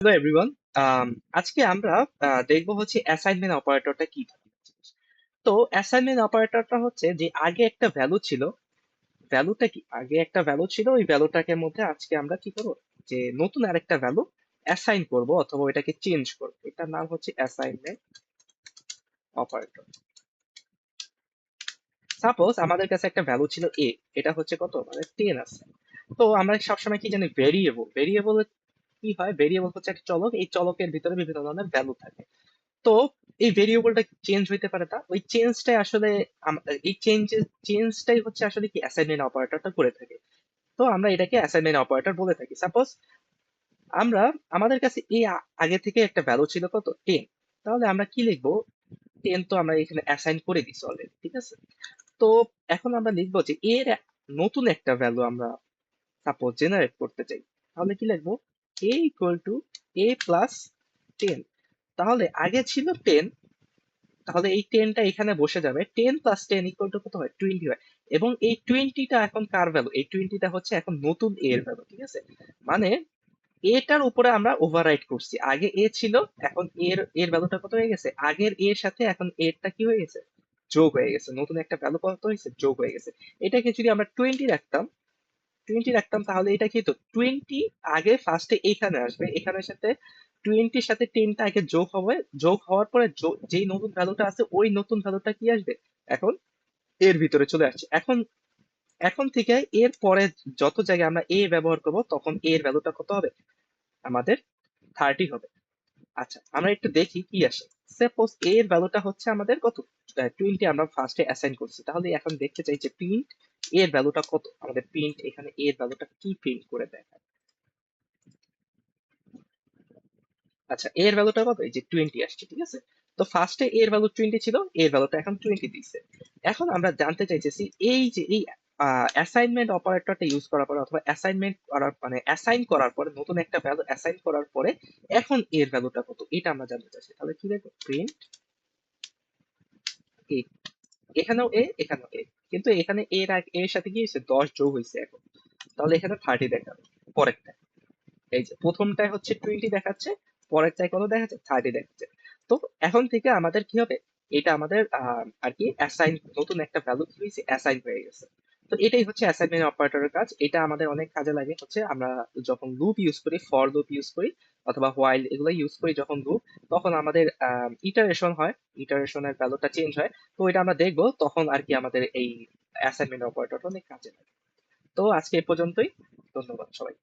Hello everyone. আজকে আমরা দেখবো হচ্ছে অ্যাসাইনমেন্ট অপারেটরটা কি থাকে। তো অ্যাসাইনমেন্ট অপারেটরটা হচ্ছে যে আগে একটা ভ্যালু ছিল। ভ্যালুটা কি, আগে একটা ভ্যালু ছিল, ওই ভ্যালুটাকে মধ্যে আজকে আমরা কি করবো, যে নতুন আরেকটা ভ্যালু অ্যাসাইন করব অথবা এটাকে চেঞ্জ করবো। এটার নাম হচ্ছে অ্যাসাইনমেন্ট অপারেটর। সাপোজ আমাদের কাছে একটা ভ্যালু ছিল এ, এটা হচ্ছে কত, মানে 10 আছে। তো আমরা সবসময় কি জানি, ভেরিয়েবল। ভেরিয়েবল কি হয়, ভেরিয়েবল হচ্ছে একটা চলক, এই চলকের ভিতরে বিভিন্ন ধরনের ভ্যালু থাকে। তো এই ভেরিয়েবলটা চেঞ্জ হইতে পারে, তা ওই চেঞ্জটাই আসলে এই চেঞ্জটাই হচ্ছে আসলে কি অ্যাসাইনমেন্ট অপারেটরটা করে থাকে। তো আমরা এটাকে অ্যাসাইনমেন্ট অপারেটর বলে থাকি। সাপোজ আমরা, আমাদের কাছে এই আগে থেকে একটা ভ্যালু ছিল কত, 10। তাহলে আমরা কি লিখবো, 10 তো আমরা এখানে অ্যাসাইন করে দিছি অলরেডি, ঠিক আছে। তো এখন আমরা লিখবো যে এর নতুন একটা ভ্যালু আমরা সাপোজ জেনারেট করতে চাই। তাহলে কি লিখবো, a equal to a plus 10। তাহলে আগে ছিল 10, তাহলে এই 10টা এখানে বসে যাবে, 10 প্লাস 10 ইকুয়াল টু কত হয়, 20 হয়। এবং এই 20টা এখন কার ভ্যালু, এই 20টা হচ্ছে এখন নতুন এর ভ্যালু, ঠিক আছে। মানে এটার উপরে আমরা ওভাররাইট করছি, আগে এ ছিল, এখন এর এর ভ্যালুটা কত হয়ে গেছে, আগের এর সাথে এখন এরটা কি হয়ে গেছে, যোগ হয়ে গেছে, নতুন একটা ভ্যালু কত হয়েছে, যোগ হয়ে গেছে। এটাকে যদি আমরা 20 রাখতাম, 20 রাখতাম, তাহলে এটা কি হতো, 20 আগে ফার্স্টে এইখানে আসবে, এখানের সাথে 20-র সাথে 10টা আগে যোগ হবে, যোগ হওয়ার পরে যেই নতুন ভ্যালুটা আছে ওই নতুন ভ্যালুটা কি আসবে, এখন এর ভিতরে চলে আসছে। এখন এখন থেকে এর পরে যত জায়গায় আমরা এ ব্যবহার করব তখন এর ভ্যালুটা কত হবে, আমাদের 30 হবে। আচ্ছা, আমরা একটু দেখি কি আসে। সাপোজ এর ভ্যালুটা হচ্ছে আমাদের কত, 20 আমরা ফার্স্টে অ্যাসাইন করছি। তাহলে এখন দেখতে চাই যে প্রিন্ট এর ভ্যালুটা কত, আমাদের প্রিন্ট এখানে এর ভ্যালুটা কি প্রিন্ট করে দেয়। আচ্ছা, এর ভ্যালুটা কত, এই যে 20 আসছে, ঠিক আছে। তো ফার্স্টে এর ভ্যালু 20 ছিল, এর ভ্যালুটা এখন 20 দিচ্ছে। এখন আমরা জানতে চাইতেছি এই যে এই অ্যাসাইনমেন্ট অপারেটরটা ইউজ করার পরে অথবা অ্যাসাইনমেন্ট করার মানে অ্যাসাইন করার পরে নতুন একটা ভ্যালু অ্যাসাইন করার পরে এখন এর ভ্যালুটা কত, এটা আমরা জানতে চাইছি। তাহলে কি দেখো, প্রিন্ট এ, এখানেও এ, এখানেও এ, কিন্তু এখানে এর এর সাথে কি হয়েছে, 10 যোগ হয়েছে এখন। তাহলে এখানে 30 দেখাবে পরেরটা। এই যে প্রথমটায় হচ্ছে 20 দেখাচ্ছে, পরেরটায় কত দেখাচ্ছে, 30 দেখাচ্ছে। তো এখন থেকে আমাদের কি হবে, এটা আমাদের আর কি অ্যাসাইন, নতুন একটা ভ্যালু কি হয়েছে, অ্যাসাইন হয়ে গেছে। তো এটাই হচ্ছে অ্যাসাইনমেন্ট অপারেটরের কাজ। এটা আমাদের অনেক কাজে লাগে, হচ্ছে আমরা যখন লুপ ইউজ করি, ফর লুপ ইউজ করি অথবা হোয়াইল, এগুলো ইউজ করি যখন লুপ, তখন আমাদের ইটারেশন হয়, ইটারেশনের ভ্যালুটা চেঞ্জ হয়। তো এটা আমরা দেখবো তখন আর কি আমাদের এই অ্যাসাইনমেন্ট অপারেটর অনেক কাজে লাগে। তো আজকে এ পর্যন্তই, ধন্যবাদ সবাই।